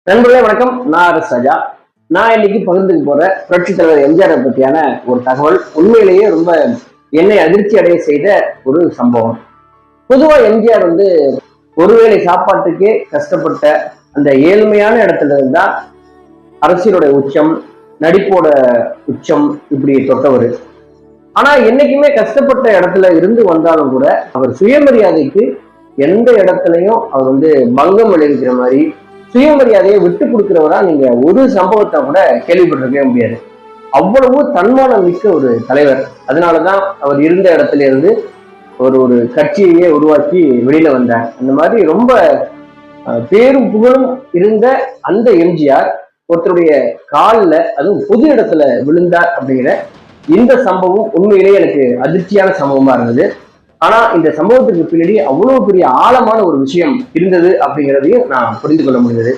நண்பர்களே வணக்கம். நான் சஜா. நான் இன்னைக்கு பகிர்ந்துக்கு போற புரட்சி தலைவர் எம்ஜிஆரை பற்றியான ஒரு தகவல் உண்மையிலேயே ரொம்ப என்னை அதிர்ச்சி அடைய செய்த ஒரு சம்பவம். பொதுவா எம்ஜிஆர் ஒருவேளை சாப்பாட்டுக்கே கஷ்டப்பட்ட அந்த ஏழ்மையான இடத்துல இருந்தா அரசியலுடைய உச்சம், நடிப்போட உச்சம் இப்படி தொட்டவர். ஆனா என்னைக்குமே கஷ்டப்பட்ட இடத்துல இருந்து வந்தாலும் கூட அவர் சுயமரியாதைக்கு எந்த இடத்துலையும் அவர் பங்கம் விளைவிக்கிற மாதிரி சுயமரியாதையை விட்டு கொடுக்கிறவரா நீங்க ஒரு சம்பவத்தை கூட கேள்விப்பட்டிருக்கவே முடியாது. அவ்வளவு தன்மானம் மிக்க ஒரு தலைவர். அதனாலதான் அவர் இருந்த இடத்துல இருந்து ஒரு ஒரு கட்சியையே உருவாக்கி வெளியில வந்தார். அந்த மாதிரி ரொம்ப பேரும் புகழும் இருந்த அந்த எம்ஜிஆர் ஒருத்தருடைய காலில், அதுவும் பொது இடத்துல விழுந்தார் அப்படிங்கிற இந்த சம்பவம் உண்மையிலேயே எனக்கு அதிர்ச்சியான சம்பவமா இருந்தது. ஆனா இந்த சம்பவத்துக்கு பின்னாடி அவ்வளவு பெரிய ஆழமான ஒரு விஷயம் இருந்தது அப்படிங்கிறதையும் நான் புரிந்து கொள்ள முடிந்தது.